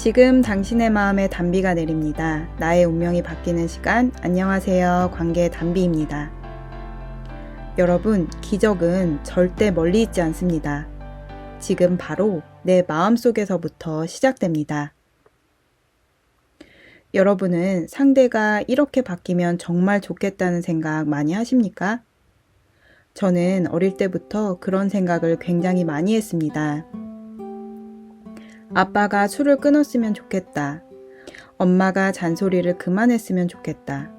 지금 당신의 마음에 단비가 내립니다. 나의 운명이 바뀌는 시간. 안녕하세요. 관계 단비입니다. 여러분, 기적은 절대 멀리 있지 않습니다. 지금 바로 내 마음속에서부터 시작됩니다. 여러분은 상대가 이렇게 바뀌면 정말 좋겠다는 생각 많이 하십니까? 저는 어릴 때부터 그런 생각을 굉장히 많이 했습니다. 아빠가 술을 끊었으면 좋겠다. 엄마가 잔소리를 그만했으면 좋겠다.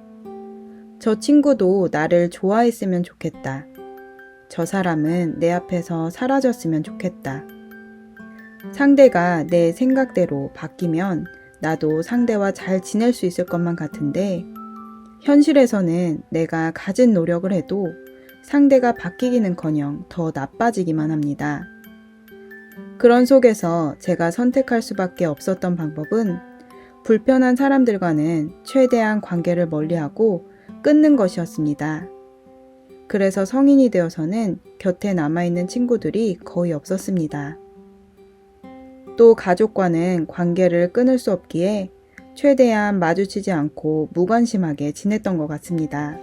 저 친구도 나를 좋아했으면 좋겠다. 저 사람은 내 앞에서 사라졌으면 좋겠다. 상대가 내 생각대로 바뀌면 나도 상대와 잘 지낼 수 있을 것만 같은데 현실에서는 내가 가진 노력을 해도 상대가 바뀌기는커녕 더 나빠지기만 합니다. 그런 속에서 제가 선택할 수밖에 없었던 방법은 불편한 사람들과는 최대한 관계를 멀리하고 끊는 것이었습니다. 그래서 성인이 되어서는 곁에 남아있는 친구들이 거의 없었습니다. 또 가족과는 관계를 끊을 수 없기에 최대한 마주치지 않고 무관심하게 지냈던 것 같습니다.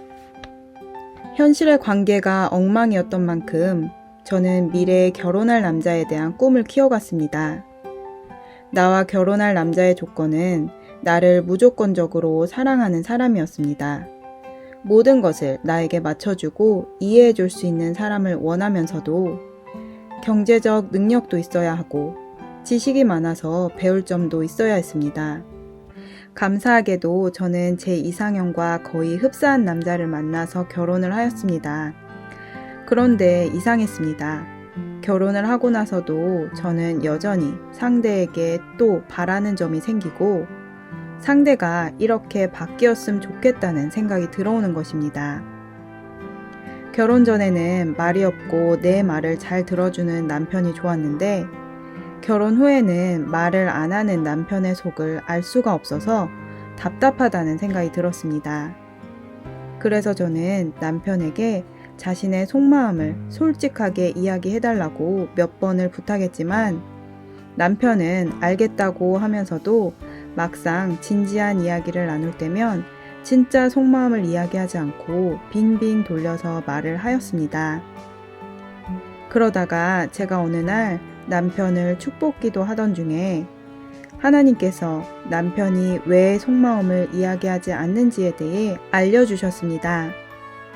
현실의 관계가 엉망이었던 만큼 저는 미래에 결혼할 남자에 대한 꿈을 키워갔습니다. 나와 결혼할 남자의 조건은 나를 무조건적으로 사랑하는 사람이었습니다. 모든 것을 나에게 맞춰주고 이해해줄 수 있는 사람을 원하면서도 경제적 능력도 있어야 하고 지식이 많아서 배울 점도 있어야 했습니다. 감사하게도 저는 제 이상형과 거의 흡사한 남자를 만나서 결혼을 하였습니다. 그런데 이상했습니다. 결혼을 하고 나서도 저는 여전히 상대에게 또 바라는 점이 생기고 상대가 이렇게 바뀌었으면 좋겠다는 생각이 들어오는 것입니다. 결혼 전에는 말이 없고 내 말을 잘 들어주는 남편이 좋았는데 결혼 후에는 말을 안 하는 남편의 속을 알 수가 없어서 답답하다는 생각이 들었습니다. 그래서 저는 남편에게 자신의 속마음을 솔직하게 이야기해달라고 몇 번을 부탁했지만 남편은 알겠다고 하면서도 막상 진지한 이야기를 나눌 때면 진짜 속마음을 이야기하지 않고 빙빙 돌려서 말을 하였습니다. 그러다가 제가 어느 날 남편을 축복기도 하던 중에 하나님께서 남편이 왜 속마음을 이야기하지 않는지에 대해 알려주셨습니다.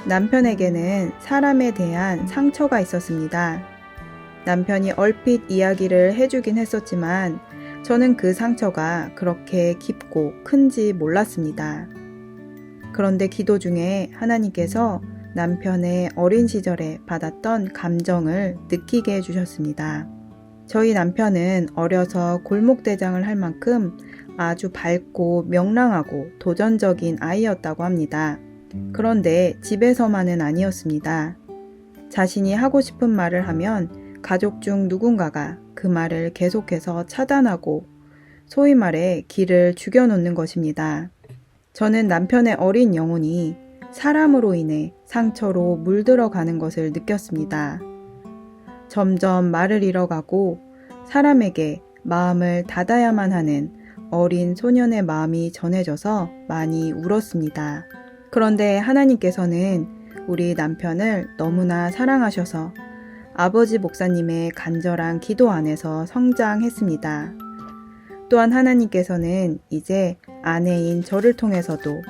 남편에게는 사람에 대한 상처가 있었습니다. 남편이 얼핏 이야기를 해주긴 했었지만 저는 그 상처가 그렇게 깊고 큰지 몰랐습니다. 그런데 기도 중에 하나님께서 남편의 어린 시절에 받았던 감정을 느끼게 해주셨습니다. 저희 남편은 어려서 골목대장을 할 만큼 아주 밝고 명랑하고 도전적인 아이였다고 합니다. 그런데 집에서만은 아니었습니다. 자신이 하고 싶은 말을 하면 가족 중 누군가가 그 말을 계속해서 차단하고 소위 말해 길을 죽여놓는 것입니다. 저는 남편의 어린 영혼이 사람으로 인해 상처로 물들어가는 것을 느꼈습니다. 점점 말을 잃어가고 사람에게 마음을 닫아야만 하는 어린 소년의 마음이 전해져서 많이 울었습니다. 그런데 하나님께서는 우리 남편을 너무나 사랑하셔서 아버지 목사님의 간절한 기도 안에서 성장했습니다. 또한 하나님께서는 이제 아내인 저를 통해서도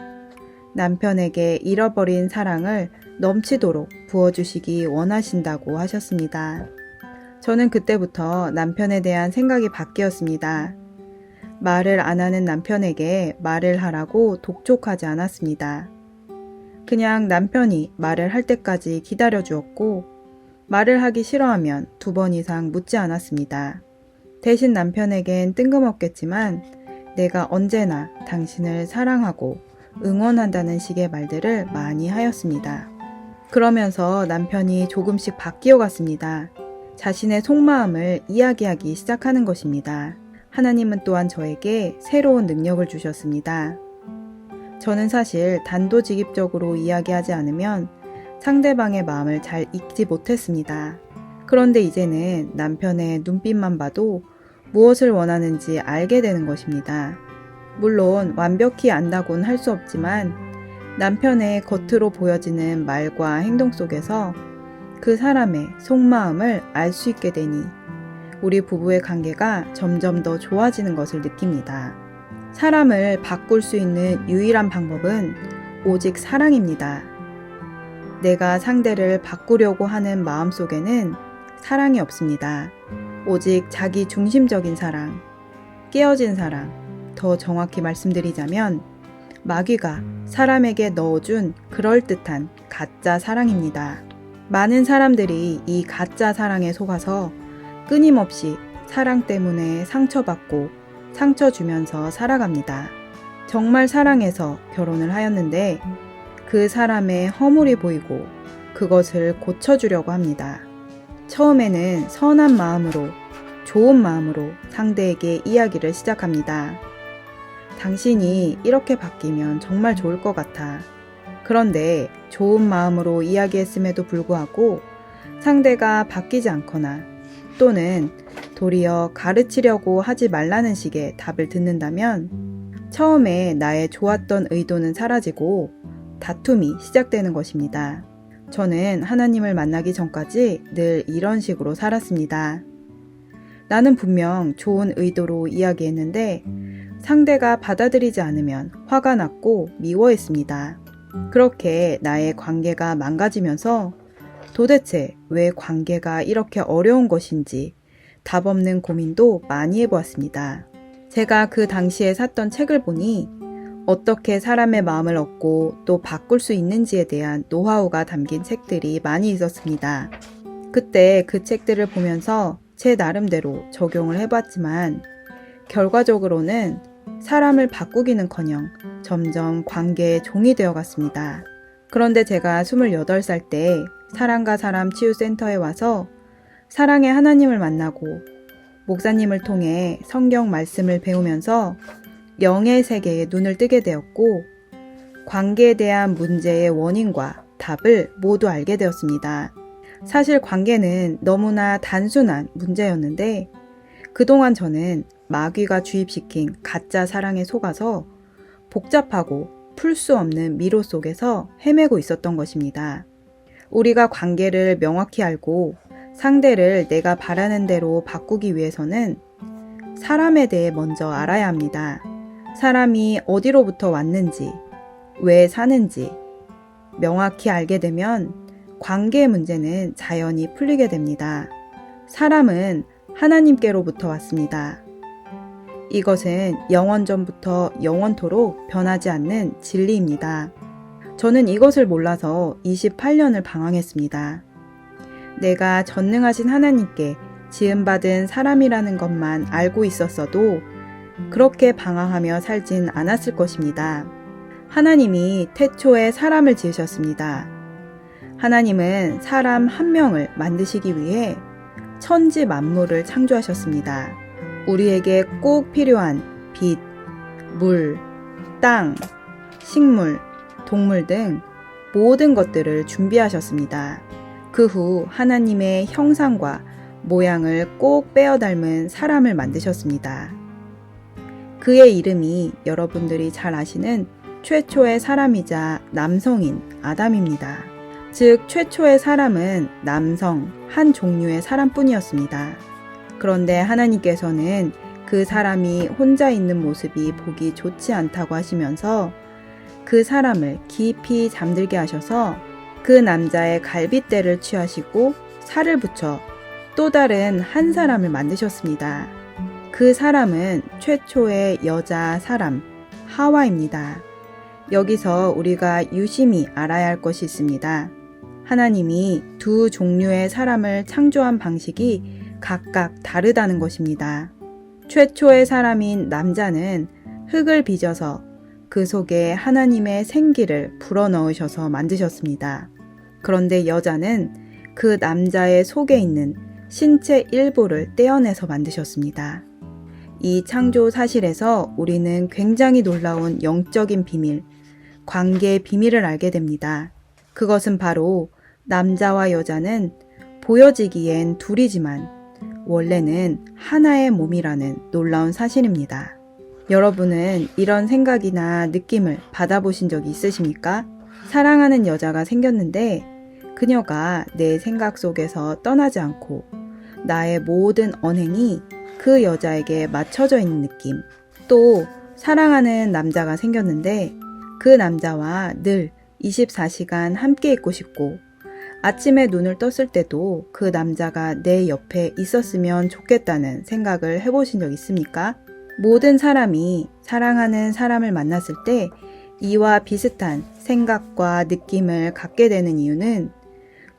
남편에게 잃어버린 사랑을 넘치도록 부어주시기 원하신다고 하셨습니다. 저는 그때부터 남편에 대한 생각이 바뀌었습니다. 말을 안 하는 남편에게 말을 하라고 독촉하지 않았습니다. 그냥 남편이 말을 할 때까지 기다려 주었고 말을 하기 싫어하면 2번 이상 묻지 않았습니다. 대신 남편에겐 뜬금없겠지만 내가 언제나 당신을 사랑하고 응원한다는 식의 말들을 많이 하였습니다. 그러면서 남편이 조금씩 바뀌어 갔습니다. 자신의 속마음을 이야기하기 시작하는 것입니다. 하나님은 또한 저에게 새로운 능력을 주셨습니다. 저는 사실 단도직입적으로 이야기하지 않으면 상대방의 마음을 잘 읽지 못했습니다. 그런데 이제는 남편의 눈빛만 봐도 무엇을 원하는지 알게 되는 것입니다. 물론 완벽히 안다고는 할 수 없지만 남편의 겉으로 보여지는 말과 행동 속에서 그 사람의 속마음을 알 수 있게 되니 우리 부부의 관계가 점점 더 좋아지는 것을 느낍니다. 사람을 바꿀 수 있는 유일한 방법은 오직 사랑입니다. 내가 상대를 바꾸려고 하는 마음 속에는 사랑이 없습니다. 오직 자기 중심적인 사랑, 깨어진 사랑, 더 정확히 말씀드리자면 마귀가 사람에게 넣어준 그럴듯한 가짜 사랑입니다. 많은 사람들이 이 가짜 사랑에 속아서 끊임없이 사랑 때문에 상처받고 상처 주면서 살아갑니다. 정말 사랑해서 결혼을 하였는데 그 사람의 허물이 보이고 그것을 고쳐주려고 합니다. 처음에는 선한 마음으로, 좋은 마음으로 상대에게 이야기를 시작합니다. 당신이 이렇게 바뀌면 정말 좋을 것 같아. 그런데 좋은 마음으로 이야기했음에도 불구하고 상대가 바뀌지 않거나 또는 도리어 가르치려고 하지 말라는 식의 답을 듣는다면 처음에 나의 좋았던 의도는 사라지고 다툼이 시작되는 것입니다. 저는 하나님을 만나기 전까지 늘 이런 식으로 살았습니다. 나는 분명 좋은 의도로 이야기했는데 상대가 받아들이지 않으면 화가 났고 미워했습니다. 그렇게 나의 관계가 망가지면서 도대체 왜 관계가 이렇게 어려운 것인지 답 없는 고민도 많이 해보았습니다. 제가 그 당시에 샀던 책을 보니 어떻게 사람의 마음을 얻고 또 바꿀 수 있는지에 대한 노하우가 담긴 책들이 많이 있었습니다. 그때 그 책들을 보면서 제 나름대로 적용을 해봤지만 결과적으로는 사람을 바꾸기는커녕 점점 관계의 종이 되어갔습니다. 그런데 제가 28살 때 사랑과 사람 치유센터에 와서 사랑의 하나님을 만나고 목사님을 통해 성경 말씀을 배우면서 영의 세계에 눈을 뜨게 되었고 관계에 대한 문제의 원인과 답을 모두 알게 되었습니다. 사실 관계는 너무나 단순한 문제였는데 그동안 저는 마귀가 주입시킨 가짜 사랑에 속아서 복잡하고 풀 수 없는 미로 속에서 헤매고 있었던 것입니다. 우리가 관계를 명확히 알고 상대를 내가 바라는 대로 바꾸기 위해서는 사람에 대해 먼저 알아야 합니다. 사람이 어디로부터 왔는지, 왜 사는지 명확히 알게 되면 관계의 문제는 자연히 풀리게 됩니다. 사람은 하나님께로부터 왔습니다. 이것은 영원전부터 영원토록 변하지 않는 진리입니다. 저는 이것을 몰라서 28년을 방황했습니다. 내가 전능하신 하나님께 지음받은 사람이라는 것만 알고 있었어도 그렇게 방황하며 살진 않았을 것입니다. 하나님이 태초에 사람을 지으셨습니다. 하나님은 사람 한 명을 만드시기 위해 천지 만물을 창조하셨습니다. 우리에게 꼭 필요한 빛, 물, 땅, 식물, 동물 등 모든 것들을 준비하셨습니다. 그 후 하나님의 형상과 모양을 꼭 빼어 닮은 사람을 만드셨습니다. 그의 이름이 여러분들이 잘 아시는 최초의 사람이자 남성인 아담입니다. 즉 최초의 사람은 남성 한 종류의 사람뿐이었습니다. 그런데 하나님께서는 그 사람이 혼자 있는 모습이 보기 좋지 않다고 하시면서 그 사람을 깊이 잠들게 하셔서 그 남자의 갈빗대를 취하시고 살을 붙여 또 다른 한 사람을 만드셨습니다. 그 사람은 최초의 여자 사람 하와입니다. 여기서 우리가 유심히 알아야 할 것이 있습니다. 하나님이 두 종류의 사람을 창조한 방식이 각각 다르다는 것입니다. 최초의 사람인 남자는 흙을 빚어서 그 속에 하나님의 생기를 불어넣으셔서 만드셨습니다. 그런데 여자는 그 남자의 속에 있는 신체 일부를 떼어내서 만드셨습니다. 이 창조 사실에서 우리는 굉장히 놀라운 영적인 비밀, 관계의 비밀을 알게 됩니다. 그것은 바로 남자와 여자는 보여지기엔 둘이지만 원래는 하나의 몸이라는 놀라운 사실입니다. 여러분은 이런 생각이나 느낌을 받아보신 적이 있으십니까? 사랑하는 여자가 생겼는데 그녀가 내 생각 속에서 떠나지 않고 나의 모든 언행이 그 여자에게 맞춰져 있는 느낌. 또 사랑하는 남자가 생겼는데 그 남자와 늘 24시간 함께 있고 싶고 아침에 눈을 떴을 때도 그 남자가 내 옆에 있었으면 좋겠다는 생각을 해보신 적 있습니까? 모든 사람이 사랑하는 사람을 만났을 때 이와 비슷한 생각과 느낌을 갖게 되는 이유는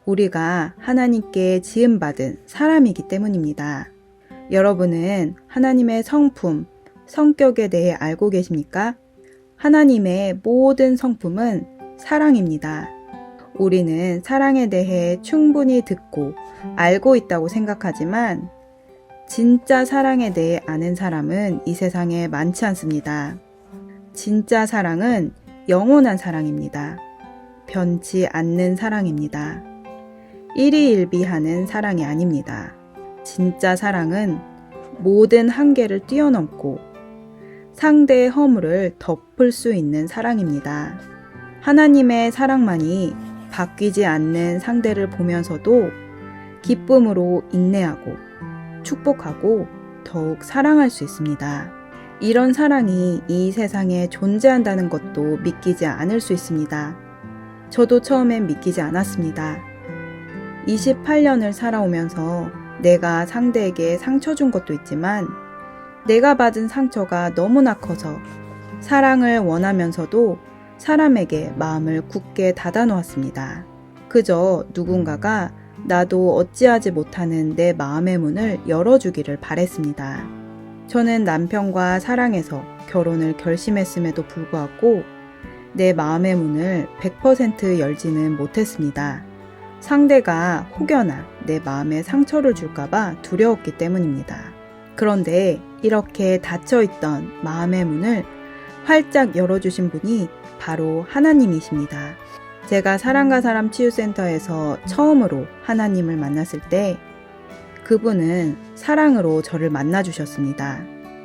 우리가 하나님께 지음받은 사람이기 때문입니다. 여러분은 하나님의 성품, 성격에 대해 알고 계십니까? 하나님의 모든 성품은 사랑입니다. 우리는 사랑에 대해 충분히 듣고 알고 있다고 생각하지만 진짜 사랑에 대해 아는 사람은 이 세상에 많지 않습니다. 진짜 사랑은 영원한 사랑입니다. 변치 않는 사랑입니다. 일희일비하는 사랑이 아닙니다. 진짜 사랑은 모든 한계를 뛰어넘고 상대의 허물을 덮을 수 있는 사랑입니다. 하나님의 사랑만이 바뀌지 않는 상대를 보면서도 기쁨으로 인내하고 축복하고 더욱 사랑할 수 있습니다. 이런 사랑이 이 세상에 존재한다는 것도 믿기지 않을 수 있습니다. 저도 처음엔 믿기지 않았습니다. 28년을 살아오면서 내가 상대에게 상처 준 것도 있지만 내가 받은 상처가 너무나 커서 사랑을 원하면서도 사람에게 마음을 굳게 닫아 놓았습니다. 그저 누군가가 나도 어찌하지 못하는 내 마음의 문을 열어주기를 바랬습니다. 저는 남편과 사랑해서 결혼을 결심했음에도 불구하고 내 마음의 문을 100% 열지는 못했습니다. 상대가 혹여나 내 마음에 상처를 줄까봐 두려웠기 때문입니다. 그런데 이렇게 닫혀있던 마음의 문을 활짝 열어주신 분이 바로 하나님이십니다. 제가 사랑과 사람 치유센터에서 처음으로 하나님을 만났을 때 그분은 사랑으로 저를 만나주셨습니다.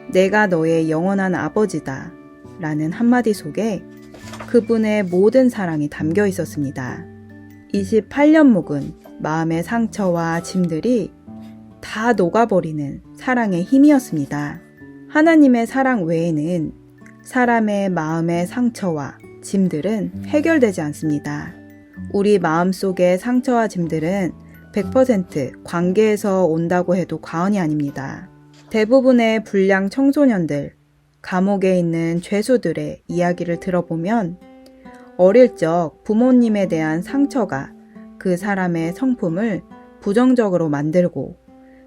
내가 너의 영원한 아버지다 라는 한마디 속에 그분의 모든 사랑이 담겨 있었습니다. 28년 묵은 마음의 상처와 짐들이 다 녹아버리는 사랑의 힘이었습니다. 하나님의 사랑 외에는 사람의 마음의 상처와 짐들은 해결되지 않습니다. 우리 마음속의 상처와 짐들은 100% 관계에서 온다고 해도 과언이 아닙니다. 대부분의 불량 청소년들, 감옥에 있는 죄수들의 이야기를 들어보면 어릴 적 부모님에 대한 상처가 그 사람의 성품을 부정적으로 만들고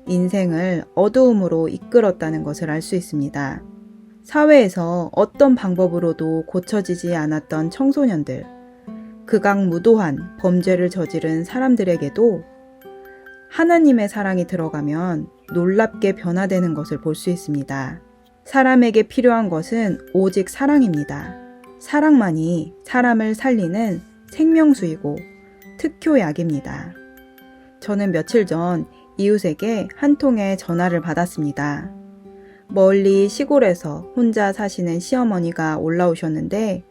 인생을 어두움으로 이끌었다는 것을 알 수 있습니다. 사회에서 어떤 방법으로도 고쳐지지 않았던 청소년들, 극악무도한 범죄를 저지른 사람들에게도 하나님의 사랑이 들어가면 놀랍게 변화되는 것을 볼 수 있습니다. 사람에게 필요한 것은 오직 사랑입니다. 사랑만이 사람을 살리는 생명수이고 특효약입니다. 저는 며칠 전 이웃에게 한 통의 전화를 받았습니다. 멀리 시골에서 혼자 사시는 시어머니가 올라오셨는데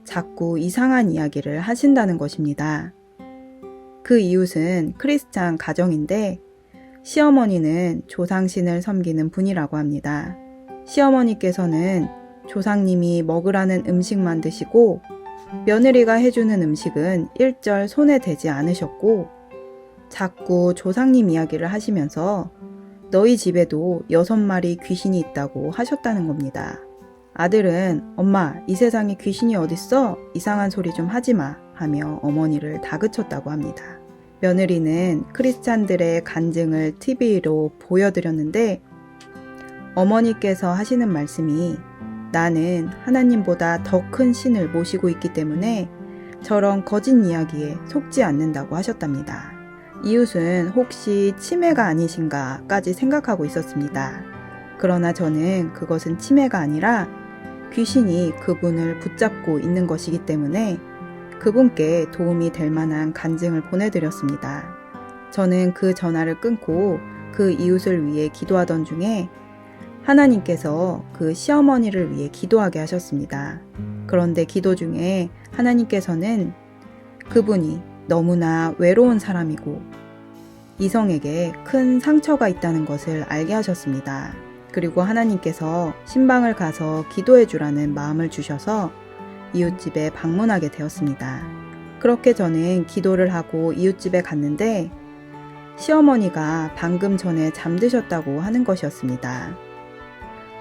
자꾸 이상한 이야기를 하신다는 것입니다. 그 이웃은 크리스찬 가정인데 시어머니는 조상신을 섬기는 분이라고 합니다. 시어머니께서는 조상님이 먹으라는 음식만 드시고 며느리가 해주는 음식은 일절 손에 대지 않으셨고 자꾸 조상님 이야기를 하시면서 너희 집에도 6마리 귀신이 있다고 하셨다는 겁니다. 아들은 엄마 이 세상에 귀신이 어딨어? 이상한 소리 좀 하지마 하며 어머니를 다그쳤다고 합니다. 며느리는 크리스찬들의 간증을 TV로 보여드렸는데 어머니께서 하시는 말씀이 나는 하나님보다 더 큰 신을 모시고 있기 때문에 저런 거짓 이야기에 속지 않는다고 하셨답니다. 이웃은 혹시 치매가 아니신가까지 생각하고 있었습니다. 그러나 저는 그것은 치매가 아니라 귀신이 그분을 붙잡고 있는 것이기 때문에 그분께 도움이 될 만한 간증을 보내드렸습니다. 저는 그 전화를 끊고 그 이웃을 위해 기도하던 중에 하나님께서 그 시어머니를 위해 기도하게 하셨습니다. 그런데 기도 중에 하나님께서는 그분이 너무나 외로운 사람이고 이성에게 큰 상처가 있다는 것을 알게 하셨습니다. 그리고 하나님께서 신방을 가서 기도해 주라는 마음을 주셔서 이웃집에 방문하게 되었습니다. 그렇게 저는 기도를 하고 이웃집에 갔는데 시어머니가 방금 전에 잠드셨다고 하는 것이었습니다.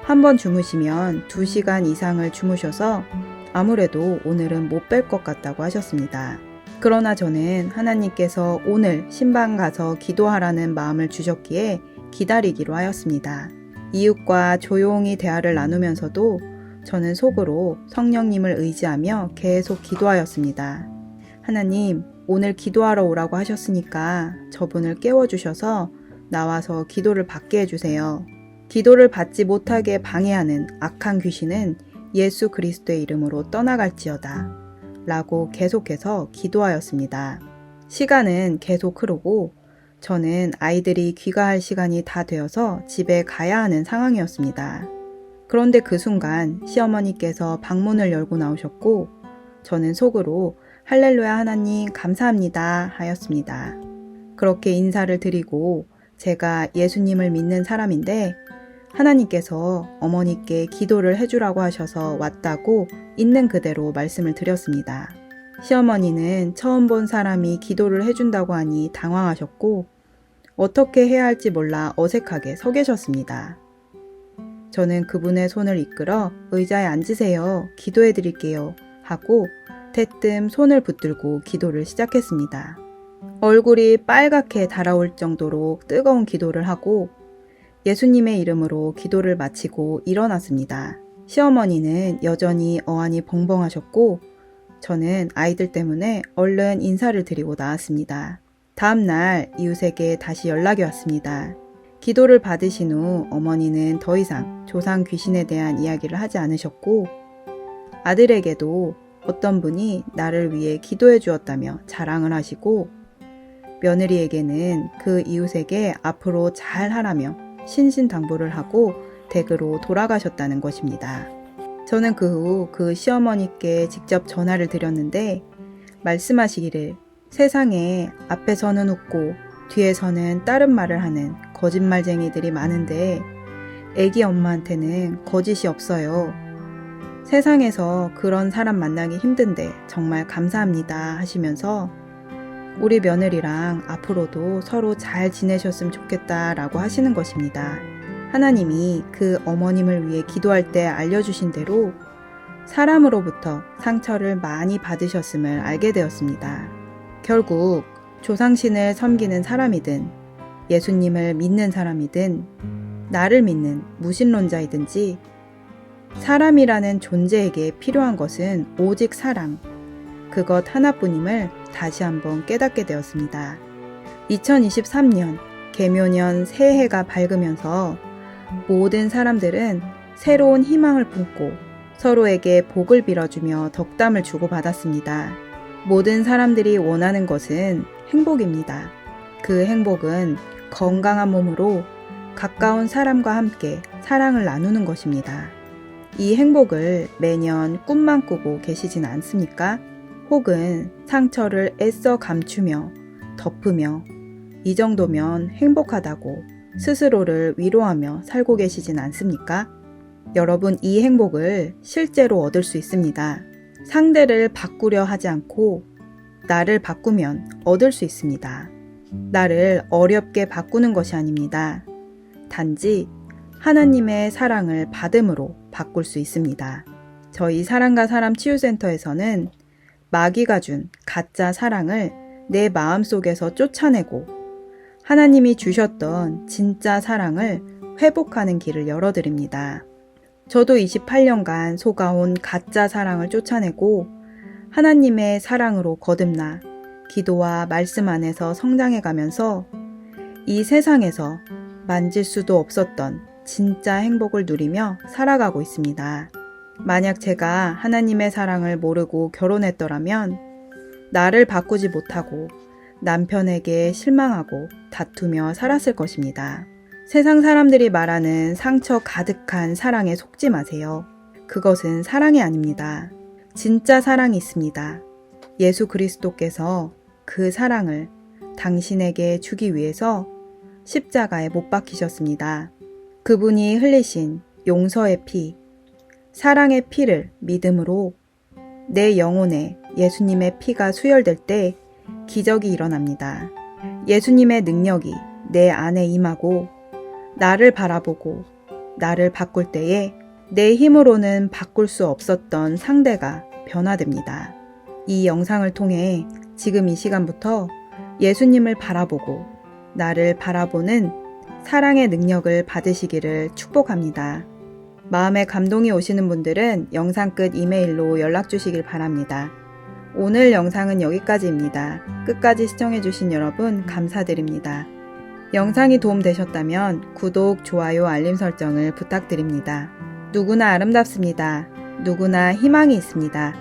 한번 주무시면 2시간 이상을 주무셔서 아무래도 오늘은 못 뵐 것 같다고 하셨습니다. 그러나 저는 하나님께서 오늘 신방 가서 기도하라는 마음을 주셨기에 기다리기로 하였습니다. 이웃과 조용히 대화를 나누면서도 저는 속으로 성령님을 의지하며 계속 기도하였습니다. 하나님, 오늘 기도하러 오라고 하셨으니까 저분을 깨워주셔서 나와서 기도를 받게 해주세요. 기도를 받지 못하게 방해하는 악한 귀신은 예수 그리스도의 이름으로 떠나갈지어다 라고 계속해서 기도하였습니다. 시간은 계속 흐르고 저는 아이들이 귀가할 시간이 다 되어서 집에 가야 하는 상황이었습니다. 그런데 그 순간 시어머니께서 방문을 열고 나오셨고 저는 속으로 할렐루야 하나님 감사합니다 하였습니다. 그렇게 인사를 드리고 제가 예수님을 믿는 사람인데 하나님께서 어머니께 기도를 해주라고 하셔서 왔다고 있는 그대로 말씀을 드렸습니다. 시어머니는 처음 본 사람이 기도를 해준다고 하니 당황하셨고 어떻게 해야 할지 몰라 어색하게 서 계셨습니다. 저는 그분의 손을 이끌어 의자에 앉으세요. 기도해 드릴게요. 하고 대뜸 손을 붙들고 기도를 시작했습니다. 얼굴이 빨갛게 달아올 정도로 뜨거운 기도를 하고 예수님의 이름으로 기도를 마치고 일어났습니다. 시어머니는 여전히 어안이 벙벙하셨고 저는 아이들 때문에 얼른 인사를 드리고 나왔습니다. 다음날 이웃에게 다시 연락이 왔습니다. 기도를 받으신 후 어머니는 더 이상 조상 귀신에 대한 이야기를 하지 않으셨고 아들에게도 어떤 분이 나를 위해 기도해 주었다며 자랑을 하시고 며느리에게는 그 이웃에게 앞으로 잘 하라며 신신당부를 하고 댁으로 돌아가셨다는 것입니다. 저는 그 후 그 시어머니께 직접 전화를 드렸는데 말씀하시기를 세상에 앞에서는 웃고 뒤에서는 다른 말을 하는 거짓말쟁이들이 많은데 애기 엄마한테는 거짓이 없어요. 세상에서 그런 사람 만나기 힘든데 정말 감사합니다 하시면서 우리 며느리랑 앞으로도 서로 잘 지내셨으면 좋겠다라고 하시는 것입니다. 하나님이 그 어머님을 위해 기도할 때 알려주신 대로 사람으로부터 상처를 많이 받으셨음을 알게 되었습니다. 결국 조상신을 섬기는 사람이든 예수님을 믿는 사람이든 나를 믿는 무신론자이든지 사람이라는 존재에게 필요한 것은 오직 사랑, 그것 하나뿐임을 다시 한번 깨닫게 되었습니다. 2023년 개묘년 새해가 밝으면서 모든 사람들은 새로운 희망을 품고 서로에게 복을 빌어주며 덕담을 주고받았습니다. 모든 사람들이 원하는 것은 행복입니다. 그 행복은 건강한 몸으로 가까운 사람과 함께 사랑을 나누는 것입니다. 이 행복을 매년 꿈만 꾸고 계시진 않습니까? 혹은 상처를 애써 감추며 덮으며 이 정도면 행복하다고 스스로를 위로하며 살고 계시진 않습니까? 여러분, 이 행복을 실제로 얻을 수 있습니다. 상대를 바꾸려 하지 않고 나를 바꾸면 얻을 수 있습니다. 나를 어렵게 바꾸는 것이 아닙니다. 단지 하나님의 사랑을 받음으로 바꿀 수 있습니다. 저희 사랑과 사람 치유센터에서는 마귀가 준 가짜 사랑을 내 마음속에서 쫓아내고 하나님이 주셨던 진짜 사랑을 회복하는 길을 열어드립니다. 저도 28년간 속아온 가짜 사랑을 쫓아내고 하나님의 사랑으로 거듭나 기도와 말씀 안에서 성장해가면서 이 세상에서 만질 수도 없었던 진짜 행복을 누리며 살아가고 있습니다. 만약 제가 하나님의 사랑을 모르고 결혼했더라면 나를 바꾸지 못하고 남편에게 실망하고 다투며 살았을 것입니다. 세상 사람들이 말하는 상처 가득한 사랑에 속지 마세요. 그것은 사랑이 아닙니다. 진짜 사랑이 있습니다. 예수 그리스도께서 그 사랑을 당신에게 주기 위해서 십자가에 못 박히셨습니다. 그분이 흘리신 용서의 피, 사랑의 피를 믿음으로 내 영혼에 예수님의 피가 수혈될 때 기적이 일어납니다. 예수님의 능력이 내 안에 임하고 나를 바라보고 나를 바꿀 때에 내 힘으로는 바꿀 수 없었던 상대가 변화됩니다. 이 영상을 통해 지금 이 시간부터 예수님을 바라보고 나를 바라보는 사랑의 능력을 받으시기를 축복합니다. 마음에 감동이 오시는 분들은 영상 끝 이메일로 연락 주시길 바랍니다. 오늘 영상은 여기까지입니다. 끝까지 시청해주신 여러분 감사드립니다. 영상이 도움되셨다면 구독, 좋아요, 알림 설정을 부탁드립니다. 누구나 아름답습니다. 누구나 희망이 있습니다.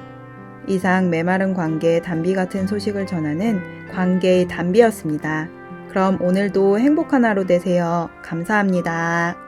이상 메마른 관계 담비 같은 소식을 전하는 관계의 담비였습니다. 그럼 오늘도 행복한 하루 되세요. 감사합니다.